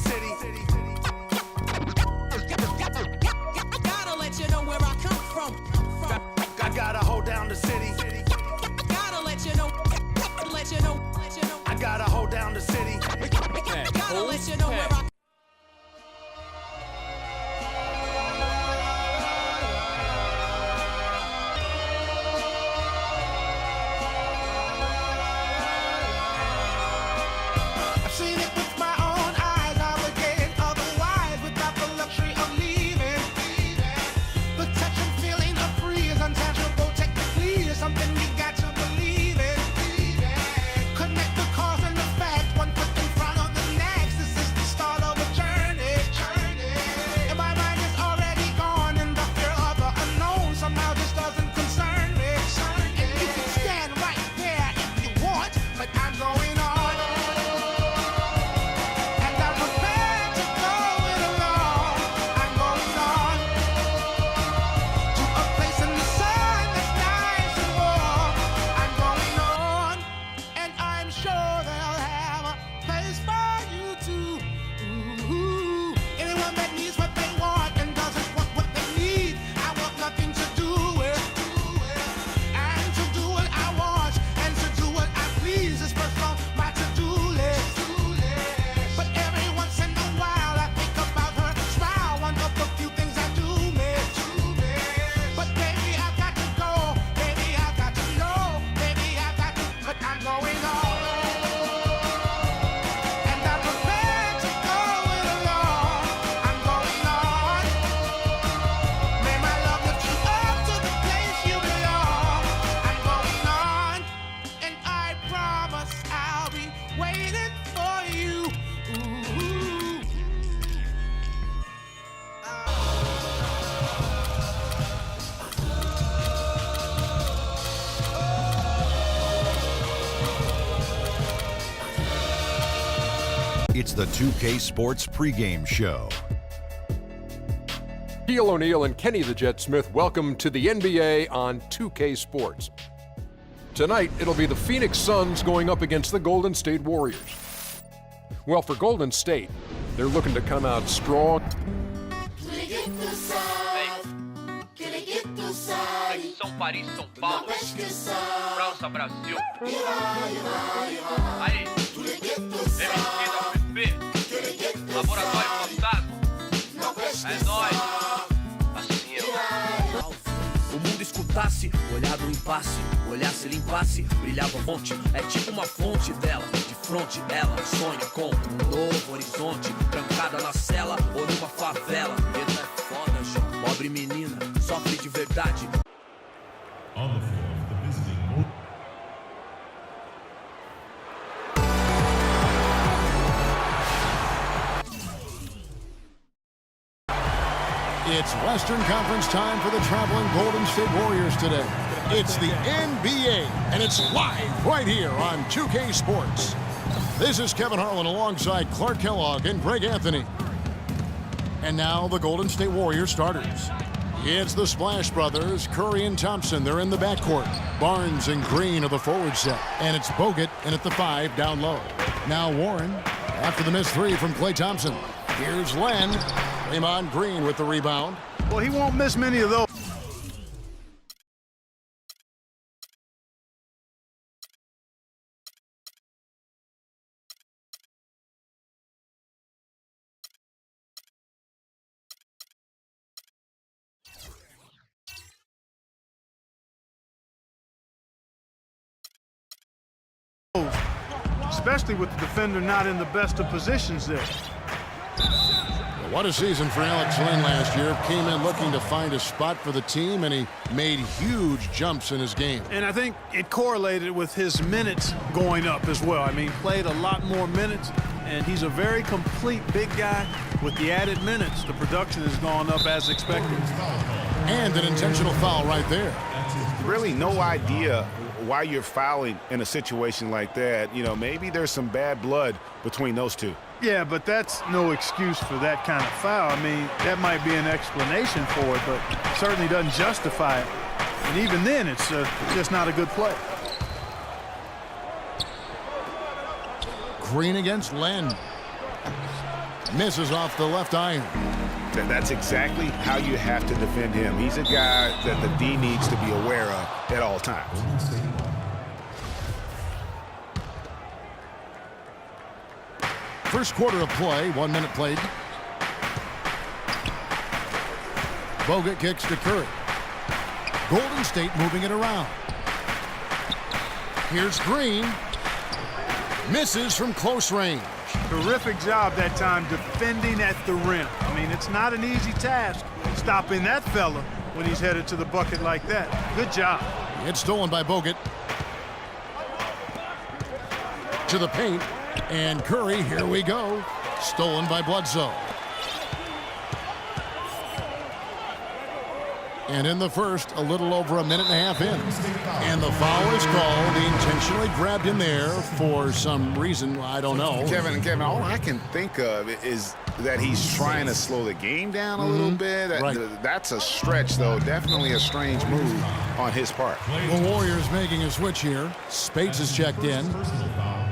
city. Gotta let you know where I come from. I gotta hold down the city. Gotta let you know. I gotta hold down the city. Gotta let you know where I I've seen it with my own eyes. I would get otherwise without the luxury of leaving. The touch and feeling of free is untangible technically. It's something you got to believe in. Connect the cause and the fact, one foot in front of the next. This is the start of a journey. And my mind is already gone in the fear of the unknown. Somehow this doesn't concern me. And you can stand right there if you want, but I'm going on. And I'm prepared to go it alone. I'm going on to a place in the sun that's nice and warm. I'm going on, and I'm sure they'll have a place for you too. Ooh. Anyone that needs what they want and doesn't want what they need, I want nothing to do with. And to do what I want and to do what I please is first on my to-do list. But every once in a while I think about her smile, one of the few things I do miss. But baby, I've got to go. Baby, I've got to know. Baby, I've got to, but I'm going on. And I'm prepared to go it alone. I'm going on. May my love lift you up to the place you belong. I'm going on, and I promise I'll be waiting for you. Ooh. It's the 2K Sports pregame show. Shaquille O'Neal and Kenny the Jet Smith, welcome to the NBA on 2K Sports. Tonight, it'll be the Phoenix Suns going up against the Golden State Warriors. Well, for Golden State, they're looking to come out strong. São Paris, São Paulo, França, Brasil. Aí, MSQ da UFP, Laboratório Fantasma. É nóis. Assim eu. O mundo escutasse, olhar do impasse, olhasse, limpasse, brilhava a fonte. É tipo uma fonte dela, de fronte ela sonha com um novo horizonte, trancada na cela ou numa favela. Eita, é foda, João. Pobre menina, sofre de verdade. On the floor, the visiting It's Western Conference time for the traveling Golden State Warriors today. It's the NBA, and it's live right here on 2K Sports. This is Kevin Harlan alongside Clark Kellogg and Greg Anthony. And now the Golden State Warriors starters. It's the Splash Brothers, Curry and Thompson. They're in the backcourt. Barnes and Green are the forward set. And it's Bogut in at the 5 down low. Now Warren after the missed 3 from Klay Thompson. Here's Len. Draymond Green with the rebound. Well, he won't miss many of those. Especially with the defender not in the best of positions there. What a season for Alex Len last year. Came in looking to find a spot for the team, and he made huge jumps in his game. And I think it correlated with his minutes going up as well. I mean, played a lot more minutes, and he's a very complete big guy. With the added minutes, the production has gone up as expected. And an intentional foul right there. Really no idea why you're fouling in a situation like that. You know, maybe there's some bad blood between those two. Yeah, but that's no excuse for that kind of foul. I mean, that might be an explanation for it, but certainly doesn't justify it. And even then, it's just not a good play. Green against Len. Misses off the left iron. That's exactly how you have to defend him. He's a guy that the D needs to be aware of at all times. First quarter of play, 1 minute played. Bogut kicks to Curry. Golden State moving it around. Here's Green. Misses from close range. Terrific job that time defending at the rim. I mean, it's not an easy task stopping that fella when he's headed to the bucket like that. Good job. It's stolen by Bogut. To the paint. And Curry, here we go. Stolen by Bledsoe. And in the first, a little over a minute and a half in. And the foul is called. He intentionally grabbed him there for some reason. I don't know. Kevin, all I can think of is that he's trying to slow the game down a little bit. Right. That's a stretch, though. Definitely a strange move on his part. The Warriors making a switch here. Speights is checked in. Personal foul.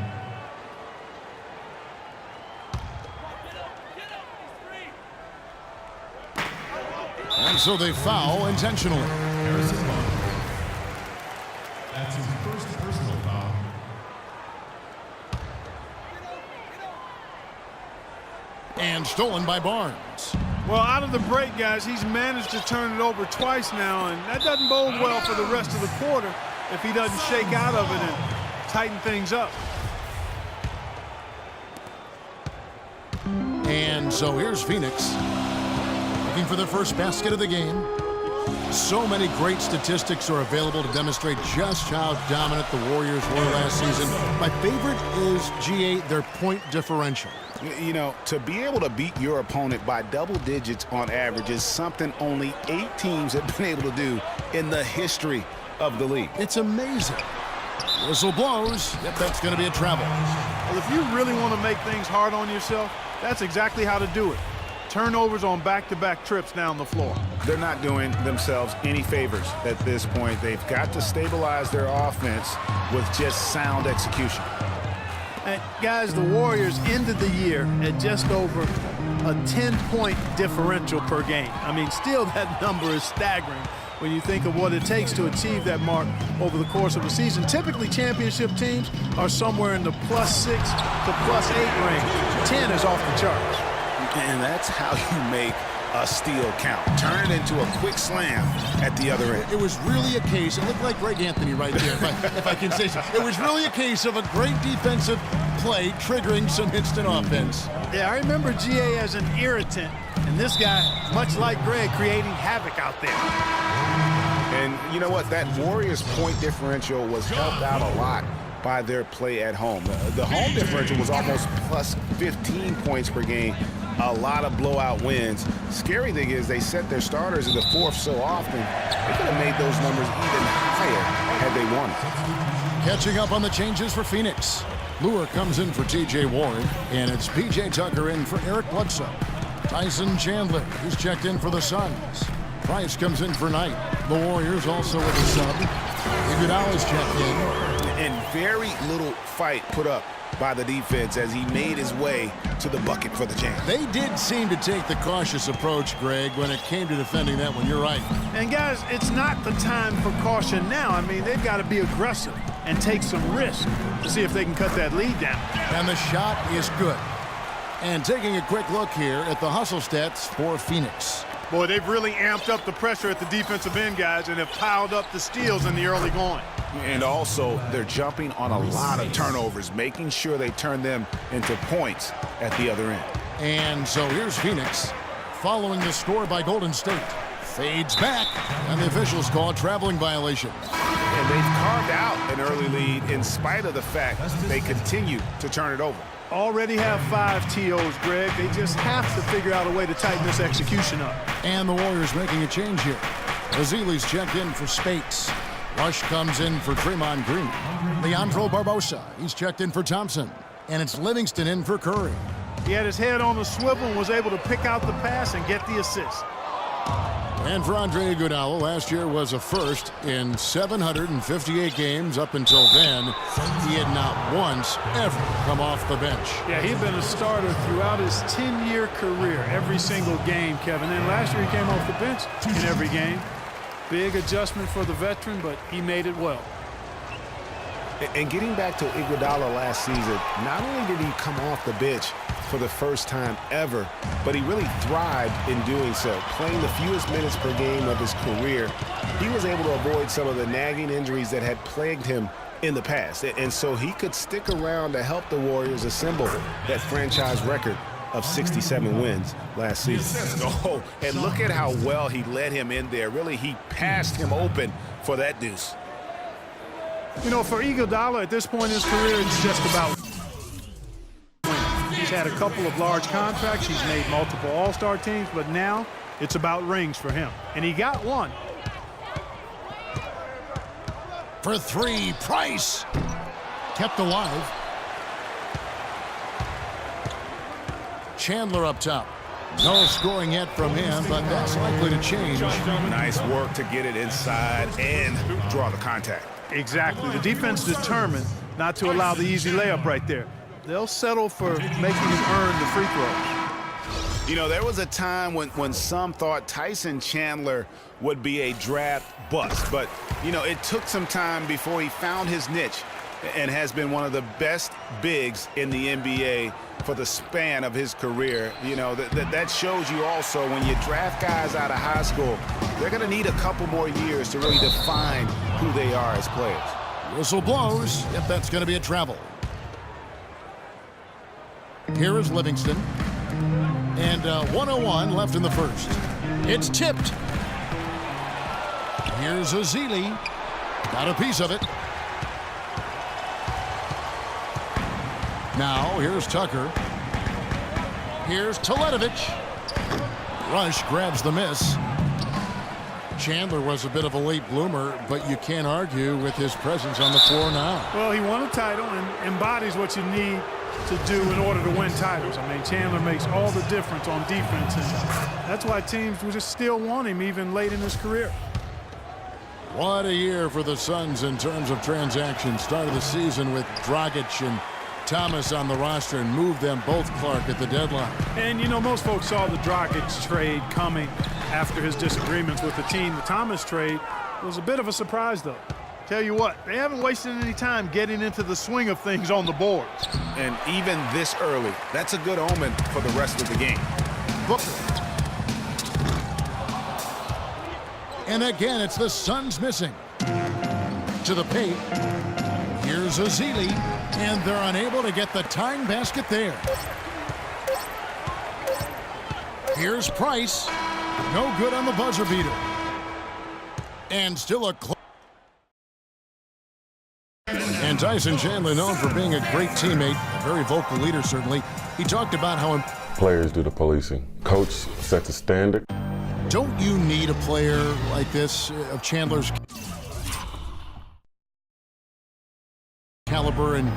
And so they foul intentionally. Harrison Barnes. That's his first personal foul. And stolen by Barnes. Well, out of the break, guys, he's managed to turn it over twice now, and that doesn't bode well for the rest of the quarter if he doesn't shake out of it and tighten things up. And so here's Phoenix. Looking for their first basket of the game. So many great statistics are available to demonstrate just how dominant the Warriors were last season. My favorite is, G8, their point differential. You know, to be able to beat your opponent by double digits on average is something only 8 teams have been able to do in the history of the league. It's amazing. Whistle blows. Yep, that's going to be a travel. Well, if you really want to make things hard on yourself, that's exactly how to do it. Turnovers on back-to-back trips down the floor. They're not doing themselves any favors at this point. They've got to stabilize their offense with just sound execution. And guys, the Warriors ended the year at just over a 10-point differential per game. I mean, still that number is staggering when you think of what it takes to achieve that mark over the course of a season. Typically, championship teams are somewhere in the +6 to +8 range. 10 is off the charts. And that's how you make a steal count. Turn it into a quick slam at the other end. It was really a case, it looked like Greg Anthony right there, if I can say so. It was really a case of a great defensive play triggering some instant offense. Yeah, I remember GA as an irritant, and this guy, much like Greg, creating havoc out there. And you know what? That Warriors point differential was helped out a lot by their play at home. The home differential was almost +15 points per game. A lot of blowout wins. Scary thing is they set their starters in the fourth so often, they could have made those numbers even higher had they wanted. Catching up on the changes for Phoenix. Lure comes in for T.J. Warren, and it's P.J. Tucker in for Eric Bledsoe. Tyson Chandler, who's checked in for the Suns. Price comes in for Knight. The Warriors also with a sub. Iguodala is checked in. And very little fight put up by the defense as he made his way to the bucket for the jam. They did seem to take the cautious approach, Greg, when it came to defending that one. You're right. And guys, it's not the time for caution now. I mean, they've got to be aggressive and take some risk to see if they can cut that lead down. And the shot is good. And taking a quick look here at the hustle stats for Phoenix. Boy, they've really amped up the pressure at the defensive end, guys, and have piled up the steals in the early going. And also, they're jumping on a lot of turnovers, making sure they turn them into points at the other end. And so here's Phoenix, following the score by Golden State. Fades back, and the officials call a traveling violation. And they've carved out an early lead in spite of the fact they continue to turn it over. Already have 5 TOs, Greg. They just have to figure out a way to tighten this execution up. And the Warriors making a change here. Ezeli's checked in for Speights. Rush comes in for Draymond Green. Leandro Barbosa, he's checked in for Thompson. And it's Livingston in for Curry. He had his head on the swivel and was able to pick out the pass and get the assist. And for Andre Iguodala, last year was a first in 758 games. Up until then, he had not once ever come off the bench. Yeah, he'd been a starter throughout his 10-year career, every single game, Kevin. And last year he came off the bench in every game. Big adjustment for the veteran, but he made it well. And getting back to Iguodala last season, not only did he come off the bench for the first time ever, but he really thrived in doing so. Playing the fewest minutes per game of his career, he was able to avoid some of the nagging injuries that had plagued him in the past. And so he could stick around to help the Warriors assemble that franchise record of 67 wins last season. Oh, and look at how well he led him in there. Really, he passed him open for that deuce. You know, for Iguodala at this point in his career, it's just about winning. He's had a couple of large contracts. He's made multiple All-Star teams, but now it's about rings for him. And he got one. For three, Price. Kept alive. Chandler up top. No scoring yet from him, but that's likely to change. Nice work to get it inside and draw the contact. Exactly. The defense determined not to allow the easy layup right there. They'll settle for making him earn the free throws. You know, there was a time when some thought Tyson Chandler would be a draft bust. But, you know, it took some time before he found his niche and has been one of the best bigs in the NBA for the span of his career. You know, that shows you also when you draft guys out of high school, they're going to need a couple more years to really define who they are as players. Whistle blows. Yep, that's going to be a travel. Here is Livingston. And 1:01 left in the first. It's tipped. Here's Ezeli. Got a piece of it. Now, here's Tucker. Here's Teletovic. Rush grabs the miss. Chandler was a bit of a late bloomer, but you can't argue with his presence on the floor now. Well, he won a title and embodies what you need to do in order to win titles. I mean, Chandler makes all the difference on defense, and that's why teams will just still want him even late in his career. What a year for the Suns in terms of transactions. Started the season with Dragic and Thomas on the roster and moved them both, Clark, at the deadline. And, you know, most folks saw the Dragic trade coming after his disagreements with the team. The Thomas trade was a bit of a surprise, though. Tell you what, they haven't wasted any time getting into the swing of things on the boards. And even this early, that's a good omen for the rest of the game. Booker. And again, it's the Suns missing. To the paint. Here's Ezeli. And they're unable to get the tying basket there. Here's Price. No good on the buzzer beater. And still a close. And Tyson Chandler, known for being a great teammate, a very vocal leader certainly. He talked about how players do the policing. Coach sets a standard. Don't you need a player like this of Chandler's caliber and